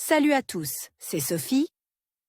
Salut à tous, c'est Sophie.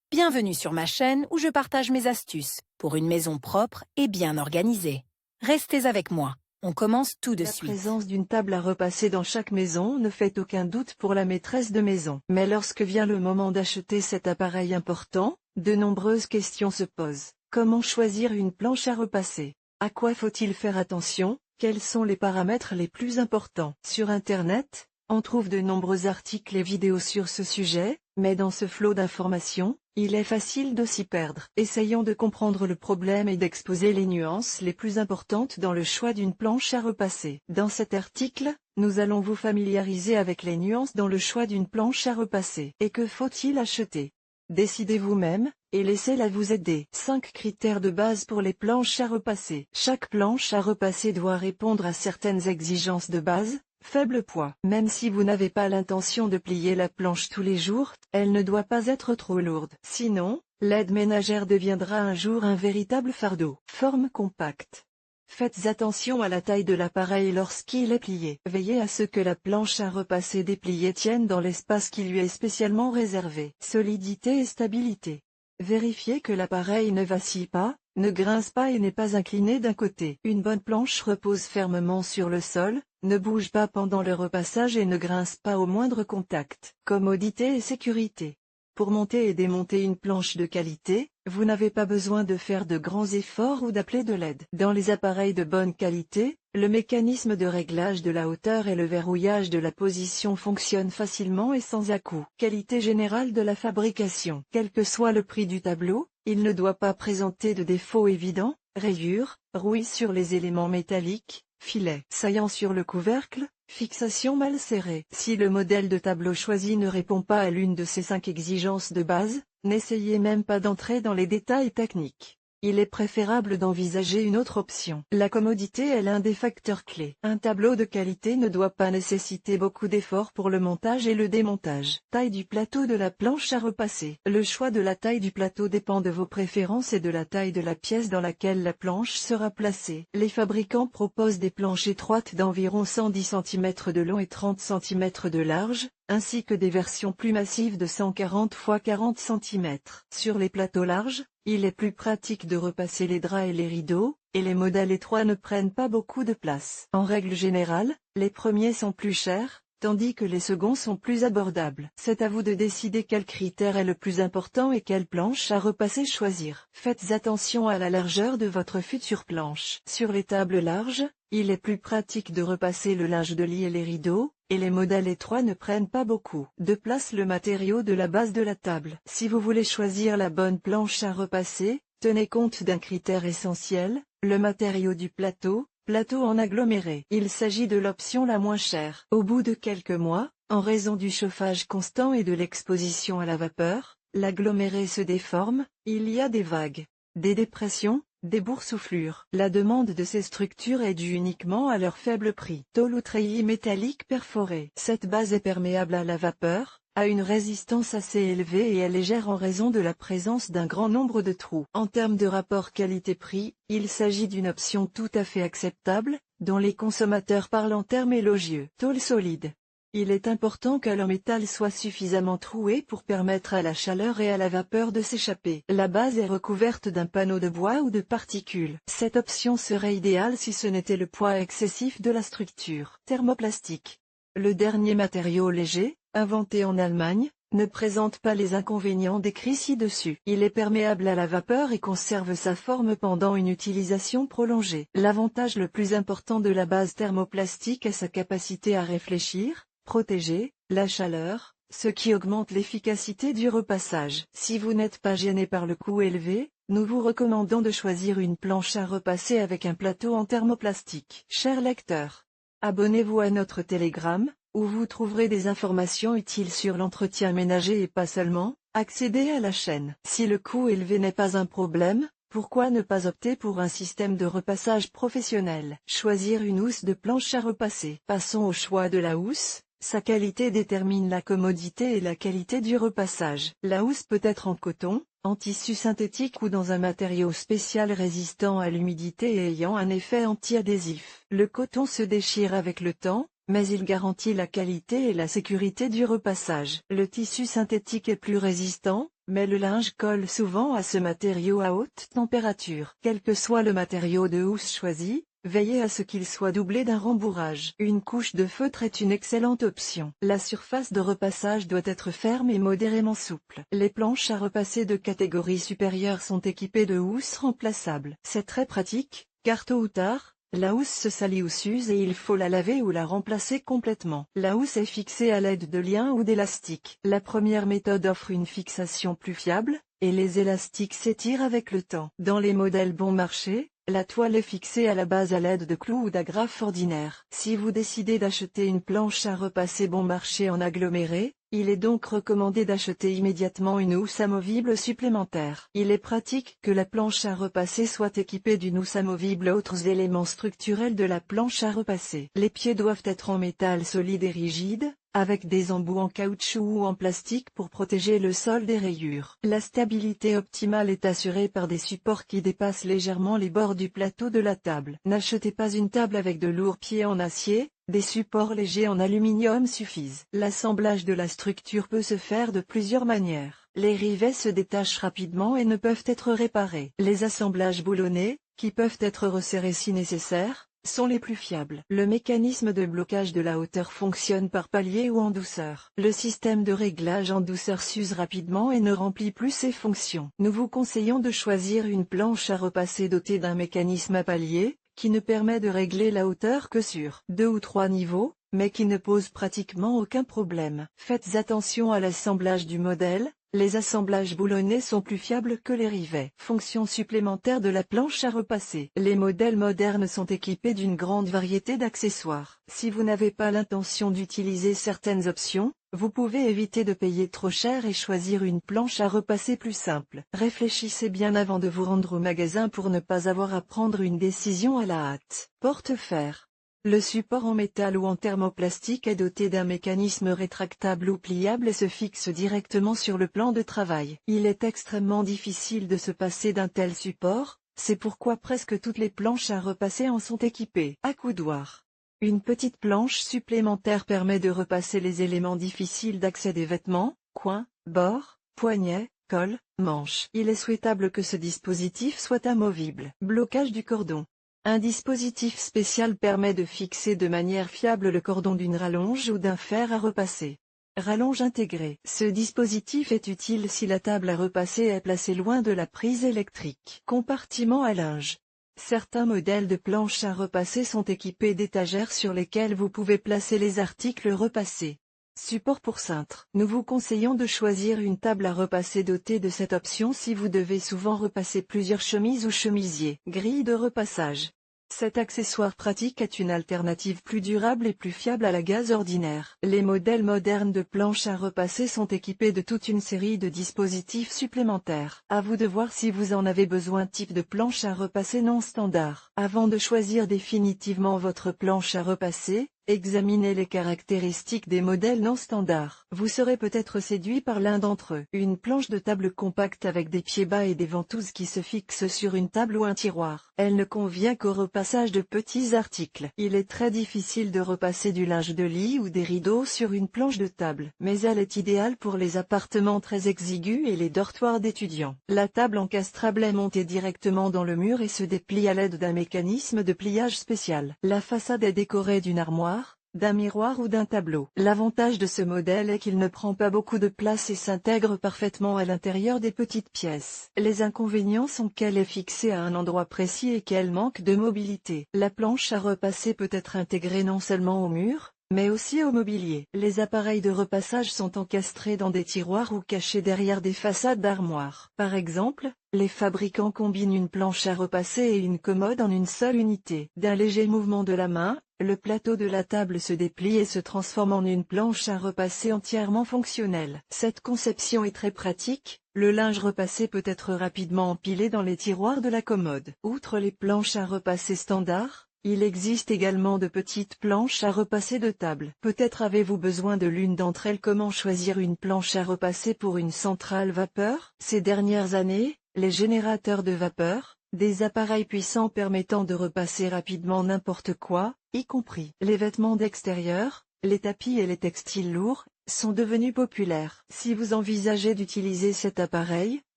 Bienvenue sur ma chaîne où je partage mes astuces pour une maison propre et bien organisée. Restez avec moi, on commence tout de La suite. présence d'une table à repasser dans chaque maison ne fait aucun doute pour la maîtresse de maison. Mais lorsque vient le moment d'acheter cet appareil important, de nombreuses questions se posent. Comment choisir une planche à repasser? À quoi faut-il faire attention? Quels sont les paramètres les plus importants? Sur Internet, on trouve de nombreux articles et vidéos sur ce sujet, mais dans ce flot d'informations, il est facile de s'y perdre. Essayons de comprendre le problème et d'exposer les nuances les plus importantes dans le choix d'une planche à repasser. Dans cet article, nous allons vous familiariser avec les nuances dans le choix d'une planche à repasser. Et que faut-il acheter? Décidez vous-même, et laissez-la vous aider. 5 critères de base pour les planches à repasser. Chaque planche à repasser doit répondre à certaines exigences de base. Faible poids. Même si vous n'avez pas l'intention de plier la planche tous les jours, elle ne doit pas être trop lourde. Sinon, l'aide ménagère deviendra un jour un véritable fardeau. Forme compacte. Faites attention à la taille de l'appareil lorsqu'il est plié. Veillez à ce que la planche à repasser dépliée tienne dans l'espace qui lui est spécialement réservé. Solidité et stabilité. Vérifiez que l'appareil ne vacille pas, ne grince pas et n'est pas incliné d'un côté. Une bonne planche repose fermement sur le sol, ne bouge pas pendant le repassage et ne grince pas au moindre contact. Commodité et sécurité. Pour monter et démonter une planche de qualité, vous n'avez pas besoin de faire de grands efforts ou d'appeler de l'aide. Dans les appareils de bonne qualité, le mécanisme de réglage de la hauteur et le verrouillage de la position fonctionnent facilement et sans à-coups. Qualité générale de la fabrication. Quel que soit le prix du tableau, il ne doit pas présenter de défauts évidents, rayures, rouille sur les éléments métalliques, filets saillants sur le couvercle, fixation mal serrée. Si le modèle de tableau choisi ne répond pas à l'une de ces 5 exigences de base, n'essayez même pas d'entrer dans les détails techniques. Il est préférable d'envisager une autre option. La commodité est l'un des facteurs clés. Un tableau de qualité ne doit pas nécessiter beaucoup d'efforts pour le montage et le démontage. Taille du plateau de la planche à repasser. Le choix de la taille du plateau dépend de vos préférences et de la taille de la pièce dans laquelle la planche sera placée. Les fabricants proposent des planches étroites d'environ 110 cm de long et 30 cm de large, ainsi que des versions plus massives de 140 x 40 cm. Sur les plateaux larges, il est plus pratique de repasser les draps et les rideaux, et les modèles étroits ne prennent pas beaucoup de place. En règle générale, les premiers sont plus chers, tandis que les seconds sont plus abordables. C'est à vous de décider quel critère est le plus important et quelle planche à repasser choisir. Faites attention à la largeur de votre future planche. Sur les tables larges, il est plus pratique de repasser le linge de lit et les rideaux, et les modèles étroits ne prennent pas beaucoup de place le matériau de la base de la table. Si vous voulez choisir la bonne planche à repasser, tenez compte d'un critère essentiel, le matériau du plateau en aggloméré. Il s'agit de l'option la moins chère. Au bout de quelques mois, en raison du chauffage constant et de l'exposition à la vapeur, l'aggloméré se déforme, il y a des vagues, des dépressions, des boursouflures. La demande de ces structures est due uniquement à leur faible prix. Tôle ou treillis métallique perforé. Cette base est perméable à la vapeur, a une résistance assez élevée et est légère en raison de la présence d'un grand nombre de trous. En termes de rapport qualité-prix, il s'agit d'une option tout à fait acceptable, dont les consommateurs parlent en termes élogieux. Tôle solide. Il est important que le métal soit suffisamment troué pour permettre à la chaleur et à la vapeur de s'échapper. La base est recouverte d'un panneau de bois ou de particules. Cette option serait idéale si ce n'était le poids excessif de la structure. Thermoplastique. Le dernier matériau léger, inventé en Allemagne, ne présente pas les inconvénients décrits ci-dessus. Il est perméable à la vapeur et conserve sa forme pendant une utilisation prolongée. L'avantage le plus important de la base thermoplastique est sa capacité à réfléchir, protéger la chaleur, ce qui augmente l'efficacité du repassage. Si vous n'êtes pas gêné par le coût élevé, nous vous recommandons de choisir une planche à repasser avec un plateau en thermoplastique. Chers lecteurs, abonnez-vous à notre Telegram, où vous trouverez des informations utiles sur l'entretien ménager et pas seulement. Accédez à la chaîne. Si le coût élevé n'est pas un problème, pourquoi ne pas opter pour un système de repassage professionnel? Choisir une housse de planche à repasser. Passons au choix de la housse. Sa qualité détermine la commodité et la qualité du repassage. La housse peut être en coton, en tissu synthétique ou dans un matériau spécial résistant à l'humidité et ayant un effet anti-adhésif. Le coton se déchire avec le temps, mais il garantit la qualité et la sécurité du repassage. Le tissu synthétique est plus résistant, mais le linge colle souvent à ce matériau à haute température. Quel que soit le matériau de housse choisi, veillez à ce qu'il soit doublé d'un rembourrage. Une couche de feutre est une excellente option. La surface de repassage doit être ferme et modérément souple. Les planches à repasser de catégorie supérieure sont équipées de housses remplaçables. C'est très pratique, car tôt ou tard, la housse se salit ou s'use et il faut la laver ou la remplacer complètement. La housse est fixée à l'aide de liens ou d'élastiques. La première méthode offre une fixation plus fiable, et les élastiques s'étirent avec le temps. Dans les modèles bon marché, la toile est fixée à la base à l'aide de clous ou d'agrafes ordinaires. Si vous décidez d'acheter une planche à repasser bon marché en aggloméré, il est donc recommandé d'acheter immédiatement une housse amovible supplémentaire. Il est pratique que la planche à repasser soit équipée d'une housse amovible. Autres éléments structurels de la planche à repasser. Les pieds doivent être en métal solide et rigide, avec des embouts en caoutchouc ou en plastique pour protéger le sol des rayures. La stabilité optimale est assurée par des supports qui dépassent légèrement les bords du plateau de la table. N'achetez pas une table avec de lourds pieds en acier, des supports légers en aluminium suffisent. L'assemblage de la structure peut se faire de plusieurs manières. Les rivets se détachent rapidement et ne peuvent être réparés. Les assemblages boulonnés, qui peuvent être resserrés si nécessaire, sont les plus fiables. Le mécanisme de blocage de la hauteur fonctionne par palier ou en douceur. Le système de réglage en douceur s'use rapidement et ne remplit plus ses fonctions. Nous vous conseillons de choisir une planche à repasser dotée d'un mécanisme à palier, qui ne permet de régler la hauteur que sur 2 ou 3 niveaux, mais qui ne pose pratiquement aucun problème. Faites attention à l'assemblage du modèle. Les assemblages boulonnés sont plus fiables que les rivets. Fonction supplémentaire de la planche à repasser. Les modèles modernes sont équipés d'une grande variété d'accessoires. Si vous n'avez pas l'intention d'utiliser certaines options, vous pouvez éviter de payer trop cher et choisir une planche à repasser plus simple. Réfléchissez bien avant de vous rendre au magasin pour ne pas avoir à prendre une décision à la hâte. Porte-fer. Le support en métal ou en thermoplastique est doté d'un mécanisme rétractable ou pliable et se fixe directement sur le plan de travail. Il est extrêmement difficile de se passer d'un tel support, c'est pourquoi presque toutes les planches à repasser en sont équipées. Accoudoir. Une petite planche supplémentaire permet de repasser les éléments difficiles d'accès des vêtements, coins, bords, poignets, cols, manches. Il est souhaitable que ce dispositif soit amovible. Blocage du cordon. Un dispositif spécial permet de fixer de manière fiable le cordon d'une rallonge ou d'un fer à repasser. Rallonge intégrée. Ce dispositif est utile si la table à repasser est placée loin de la prise électrique. Compartiment à linge. Certains modèles de planches à repasser sont équipés d'étagères sur lesquelles vous pouvez placer les articles repassés. Support pour cintre. Nous vous conseillons de choisir une table à repasser dotée de cette option si vous devez souvent repasser plusieurs chemises ou chemisiers. Grille de repassage. Cet accessoire pratique est une alternative plus durable et plus fiable à la gaze ordinaire. Les modèles modernes de planches à repasser sont équipés de toute une série de dispositifs supplémentaires. À vous de voir si vous en avez besoin. Type de planche à repasser non standard. Avant de choisir définitivement votre planche à repasser, examinez les caractéristiques des modèles non standards. Vous serez peut-être séduit par l'un d'entre eux. Une planche de table compacte avec des pieds bas et des ventouses qui se fixent sur une table ou un tiroir. Elle ne convient qu'au repassage de petits articles. Il est très difficile de repasser du linge de lit ou des rideaux sur une planche de table, mais elle est idéale pour les appartements très exigus et les dortoirs d'étudiants. La table encastrable est montée directement dans le mur et se déplie à l'aide d'un mécanisme de pliage spécial. La façade est décorée d'une armoire, d'un miroir ou d'un tableau. L'avantage de ce modèle est qu'il ne prend pas beaucoup de place et s'intègre parfaitement à l'intérieur des petites pièces. Les inconvénients sont qu'elle est fixée à un endroit précis et qu'elle manque de mobilité. La planche à repasser peut être intégrée non seulement au mur, mais aussi au mobilier. Les appareils de repassage sont encastrés dans des tiroirs ou cachés derrière des façades d'armoires. Par exemple, les fabricants combinent une planche à repasser et une commode en une seule unité. D'un léger mouvement de la main, le plateau de la table se déplie et se transforme en une planche à repasser entièrement fonctionnelle. Cette conception est très pratique. Le linge repassé peut être rapidement empilé dans les tiroirs de la commode. Outre les planches à repasser standard, il existe également de petites planches à repasser de table. Peut-être avez-vous besoin de l'une d'entre elles. Comment choisir une planche à repasser pour une centrale vapeur? Ces dernières années, les générateurs de vapeur, Des appareils puissants permettant de repasser rapidement n'importe quoi, y compris les vêtements d'extérieur, les tapis et les textiles lourds, sont devenus populaires. Si vous envisagez d'utiliser cet appareil,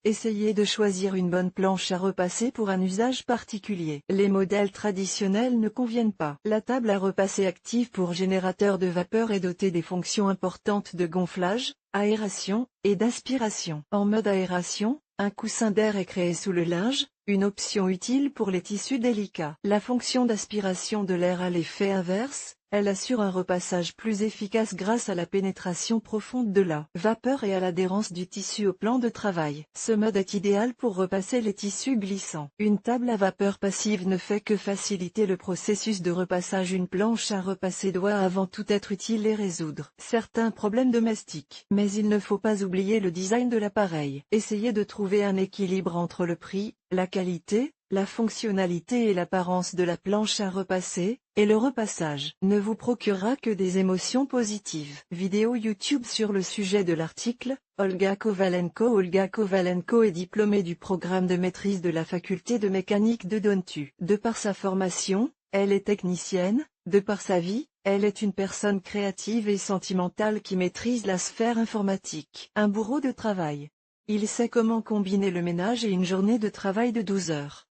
essayez de choisir une bonne planche à repasser pour un usage particulier. Les modèles traditionnels ne conviennent pas. La table à repasser active pour générateur de vapeur est dotée des fonctions importantes de gonflage, aération, et d'aspiration. En mode aération, un coussin d'air est créé sous le linge, une option utile pour les tissus délicats. La fonction d'aspiration de l'air a l'effet inverse, elle assure un repassage plus efficace grâce à la pénétration profonde de la vapeur et à l'adhérence du tissu au plan de travail. Ce mode est idéal pour repasser les tissus glissants. Une table à vapeur passive ne fait que faciliter le processus de repassage. Une planche à repasser doit avant tout être utile et résoudre certains problèmes domestiques. Mais il ne faut pas oublier le design de l'appareil. Essayez de trouver un équilibre entre le prix, la qualité, la fonctionnalité et l'apparence de la planche à repasser, et le repassage ne vous procurera que des émotions positives. Vidéo YouTube sur le sujet de l'article. Olga Kovalenko. Olga Kovalenko est diplômée du programme de maîtrise de la faculté de mécanique de Dontu. De par sa formation, elle est technicienne, de par sa vie, elle est une personne créative et sentimentale qui maîtrise la sphère informatique. Un bourreau de travail. Il sait comment combiner le ménage et une journée de travail de 12 heures.